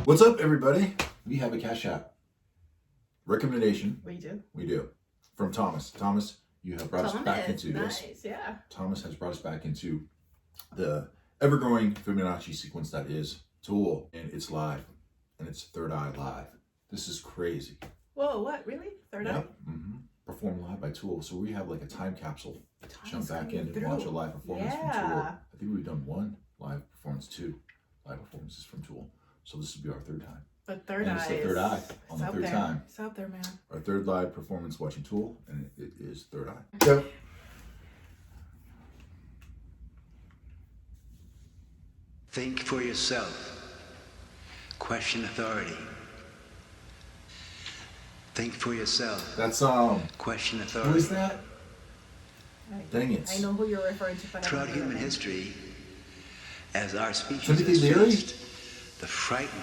What's up, everybody? We have a Cash App recommendation. We do. From Thomas. Thomas, you have brought us back into nice, this. Yeah. Thomas has brought us back into the ever-growing Fibonacci sequence that is Tool, and it's live, and it's Third Eye live. This is crazy. Whoa, what? Really? Third Eye? Mm-hmm. Performed live by Tool. So we have like a time capsule. Jump back in and through. watch a live performance from Tool. Yeah. I think we've done one live performance, 2 live performances from Tool. So this will be our third time. The Third And Eye. it's the Third Eye on the third time. It's out there, man. Our third live performance watching Tool, and it is Third Eye. Yep. Think for yourself. Question authority. Think for yourself. That's Question who authority. is that? Dang it. I know who you're referring to, but I Throughout don't know human their name. history, as our species Timothy has Leary? faced the frightening,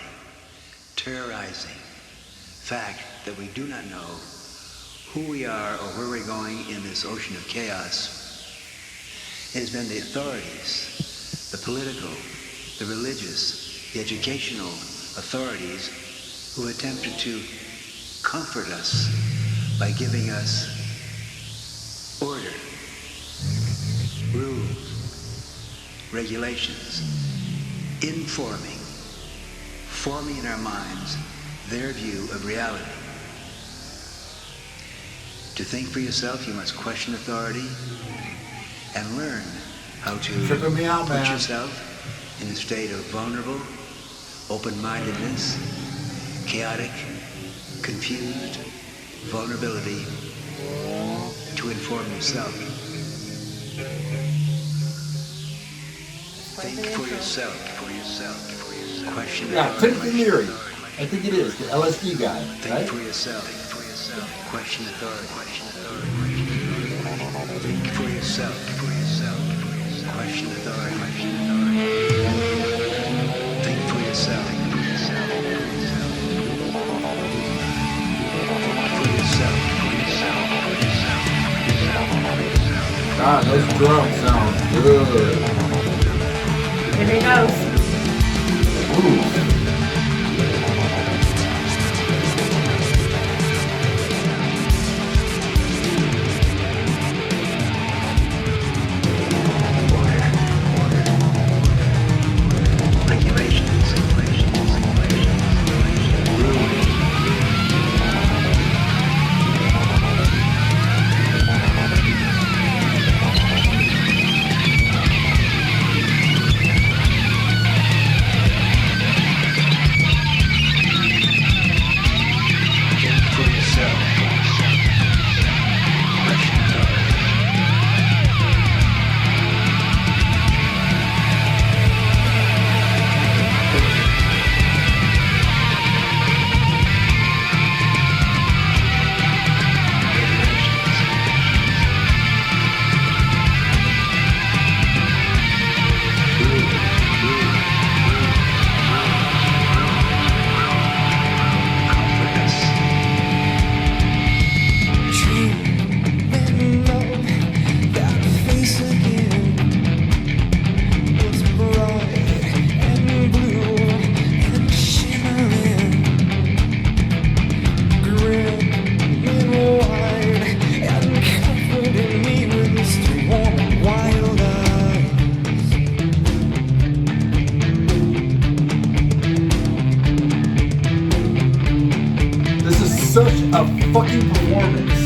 terrorizing fact that we do not know who we are or where we're going in this ocean of chaos, it has been the authorities, the political, the religious, the educational authorities who attempted to comfort us by giving us order, rules, regulations, forming in our minds their view of reality. To think for yourself, you must question authority and learn how to Tripping me out, put man. yourself in a state of vulnerable, open-mindedness, chaotic, confused vulnerability to inform yourself. Think for yourself, Question Yeah, authority. Timothy Leary. I think it is, the LSD guy, Think right? for yourself, Question authority. Think for yourself, Question authority. Think for yourself. God, those drums sound good. Here he goes. Ooh. Such a fucking performance.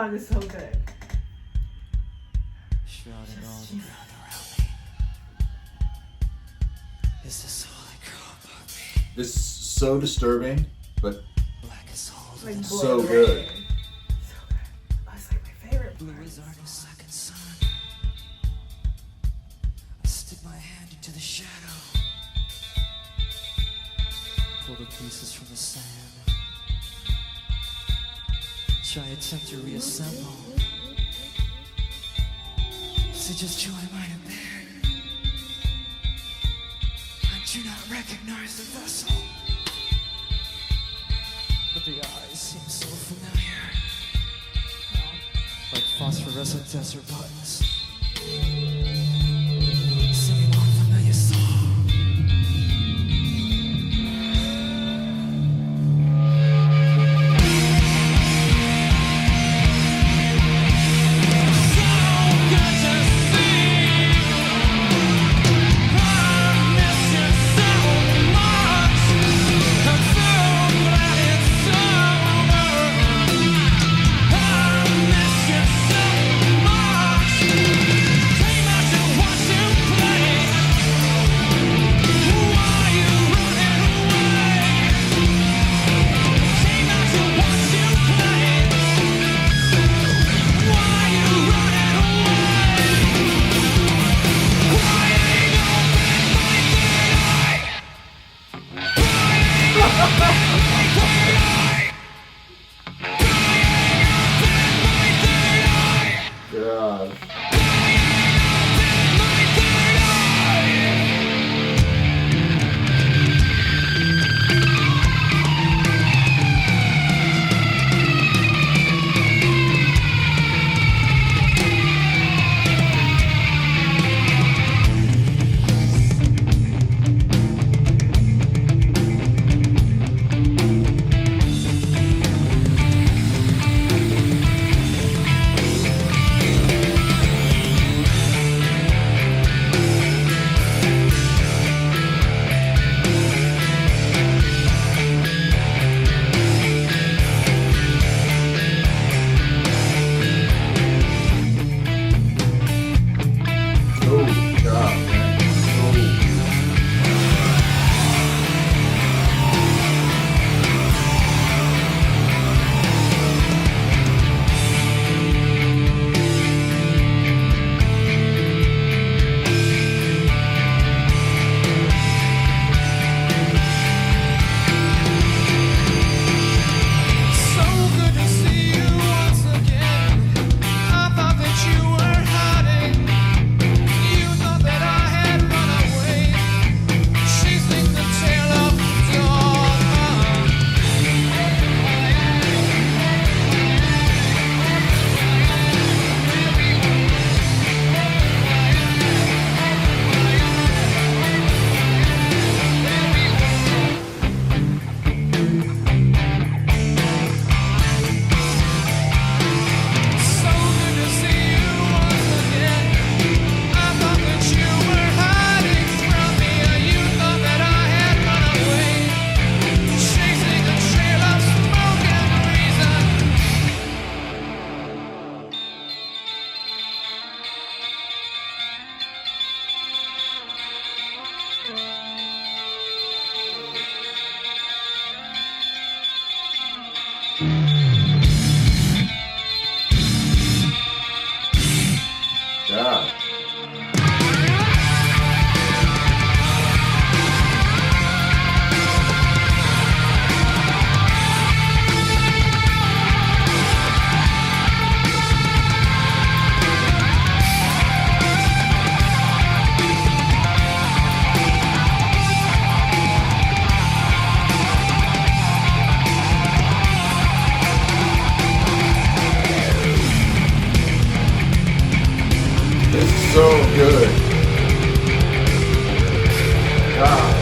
song is so good. Shrouded all the Jesus. ground around me. Is this all I grow up of me? It's so disturbing, but Black as holes Like in the So blood good. red. So good. Oh, it's like my favorite blue part. as our second sun. I stick my hand into the shadow. Pull the pieces from the sand. Try attempt to reassemble. So just join mine in there. I do not recognize the vessel. But the eyes seem so familiar. Like phosphorescent desert buttons. Singing one familiar song. God. Oh, God, man. Oh. So good to see you once again. I thought that you were hiding. You thought that I had run away, chasing the tail of the dog. So good to see you once again. I thought that you were hiding from me. You thought that I had run away, chasing a trail of smoke and reason. God. It's so good. God.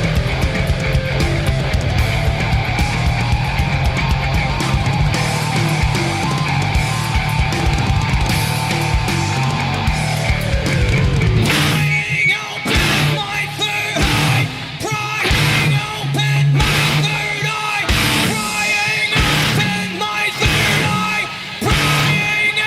Prying open my third eye, prying open my third eye, prying open my third eye, prying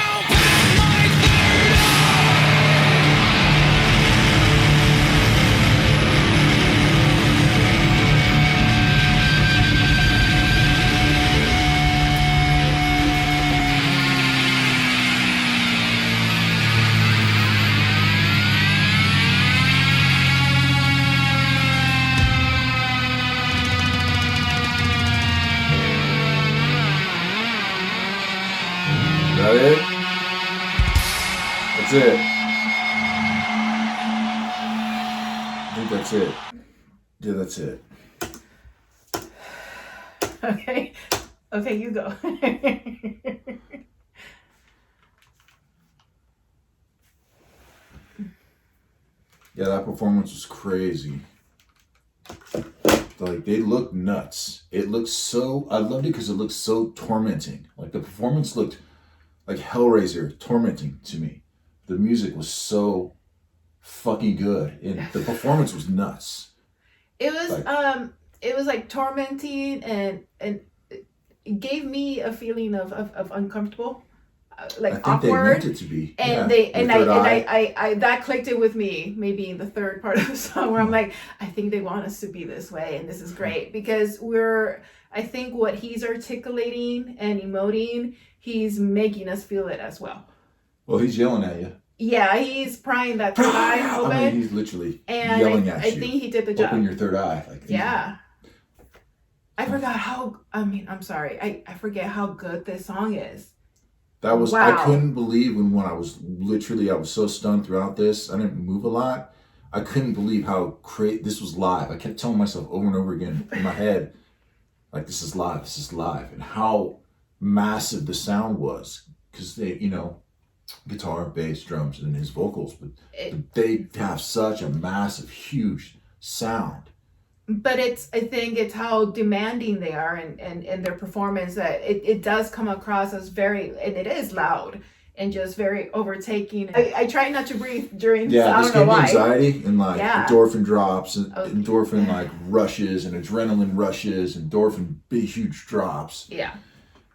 That's it. I think that's it. Yeah, that's it. Okay. Okay, you go. Yeah, that performance was crazy. Like, they look nuts. It looks so, I loved it because it looked so tormenting. Like, the performance looked like Hellraiser tormenting to me. The music was so fucking good, and the performance was nuts. It was like tormenting, and it gave me a feeling of uncomfortable, like I think awkward. they meant it to be. And Yeah, I that clicked it with me, maybe in the third part of the song, where I'm like, I think they want us to be this way, and this is great because I think what he's articulating and emoting, he's making us feel it as well. Well, he's yelling at you. Yeah, he's prying that third eye open. I mean, he's literally and yelling at you. I think he did the job. Open your third eye. Like, Yeah. I forgot how, I'm sorry. I forget how good this song is. That was, Wow. I couldn't believe when I was so stunned throughout this. I didn't move a lot. I couldn't believe how this was live. I kept telling myself over and over again in my head, like, this is live, and how massive the sound was. Because they, guitar, bass, drums, and his vocals, but they have such a massive, huge sound. But I think it's how demanding they are and their performance that it does come across as and it is loud and just very overtaking. I try not to breathe during this. I don't know why. Anxiety and like endorphin drops and Oh, endorphin like rushes and adrenaline rushes, endorphin big huge drops. Yeah.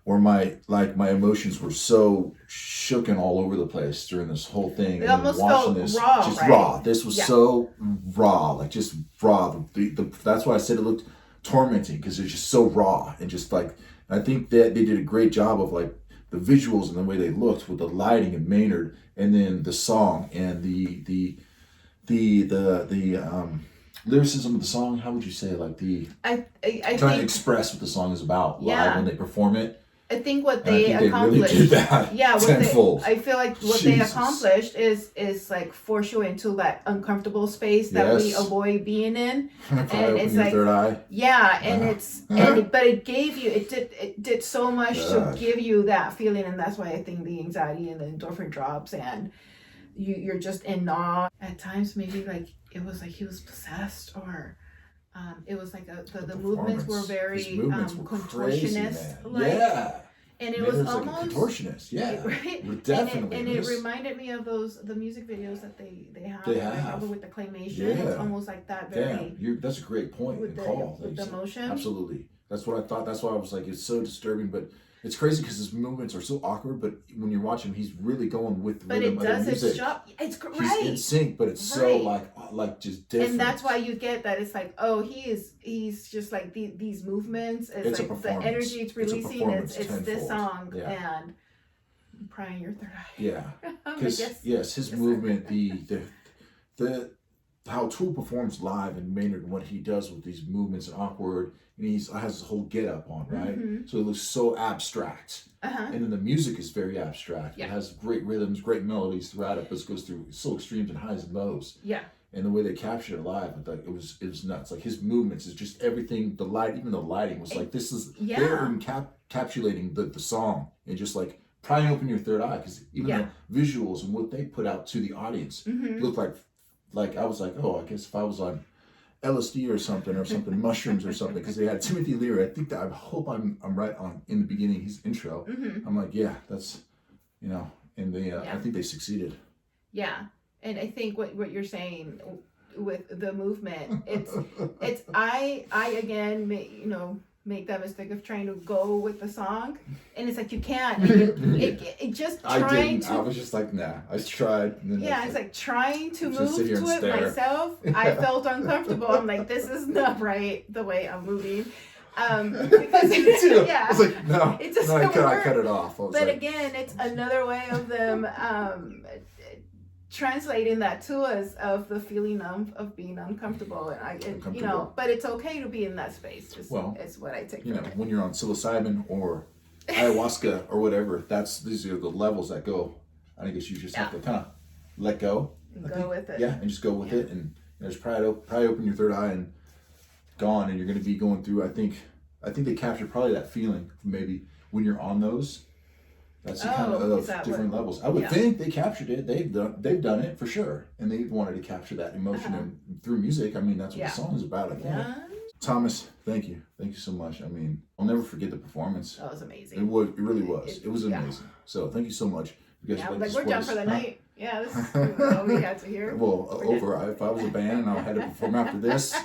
Or my emotions were so shooken all over the place during this whole thing. It almost felt raw, just right? raw. This was so raw, like just raw. That's why I said it looked tormenting, because it's just so raw and just like, I think that they did a great job of like the visuals and the way they looked with the lighting and Maynard, and then the song and the lyricism of the song. How would you say, like I trying think to express what the song is about live Yeah. when they perform it. I think what And I they think they really accomplished. did that Yeah, tenfold. I feel like what they Jesus. accomplished is like force you into that uncomfortable space that we Yes. avoid being in. Probably And open it's your like- third eye. Yeah, and but it gave you it did so much to Gosh. give you that feeling, and that's why I think the anxiety and the endorphin drops, and you're just in awe. At times, maybe like it was like he was possessed, or it was like the movements were very His movements were crazy, contortionist, man. like, Yeah. and it Maynard's was like a almost contortionist. Yeah. right? We're definitely. And it this- reminded me of the music videos that they have. They like, have. with the claymation. Yeah. It's almost like that very Damn, that's a great point with and the call. that with you the said. motion. Absolutely. That's what I thought. That's why I was like, it's so disturbing, but it's crazy because his movements are so awkward. But when you're watching, he's really going with the But rhythm it of the does its music. job. It's He's right. in sync, but it's so like just different. And that's why you get that it's like, oh, he's just like these movements. It's a like the performance. energy it's It's a releasing. performance It's this tenfold. song Yeah. and prying your third eye. Yeah. I'm Because like, yes, his Yes, movement, the how Tool performs live and Maynard and what he does with these movements and awkward, and has his whole get up on, right? Mhm. So it looks so abstract. Uh-huh. And then the music is very abstract. Yeah. It has great rhythms, great melodies throughout it, but it goes through so extremes and highs and lows. Yeah. And the way they captured it live, like it was nuts. Like his movements is just everything. The light, even the lighting was like, this is Yeah. they're encapsulating the song and just like prying open your third eye, because even Yeah. the visuals and what they put out to the audience Mhm. looked like I was like, oh, I guess if I was on LSD or something mushrooms or something, because they had Timothy Leary. I hope I'm right on in the beginning, his intro. Mhm. I'm like, yeah, that's and they I think they succeeded. Yeah, and I think what you're saying with the movement, it's I again make that mistake of trying to go with the song, and it's like you can't. It just I trying didn't. I to. was just like, nah. I tried. And then Yeah, I it's was like trying to I'm move just sit to here and it stare. myself. I felt uncomfortable. I'm like, this is not right the way I'm moving. Because Me too. yeah, I was like, no. it just no, I don't cut work. it off. I was But like, again, it's another way of them translating that to us of the feeling of being uncomfortable, and Uncomfortable. but it's okay to be in that space. Is what I take from it. when you're on psilocybin or ayahuasca or whatever, these are the levels that go I guess you just have to kind of let go. Go with it. Yeah, and just go with it, and just probably open your third eye and gone, and you're going to be going through. I think they capture probably that feeling maybe when you're on those. That's the kind is of that different what- levels. I would yeah. think they captured it. They've done it for sure, and they wanted to capture that emotion and through music. I mean, that's what Yeah. the song is about. I think. Yeah. Thomas, thank you so much. I mean, I'll never forget the performance. That was amazing. It really was. It was yeah. amazing. So thank you so much. You guys Yeah, like like to we're support done us, for the huh? night. Yeah, this is all we had to hear. Well, We're over. If I was a band and I had to perform after this,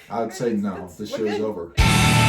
I'd say no. This We're show's good. over.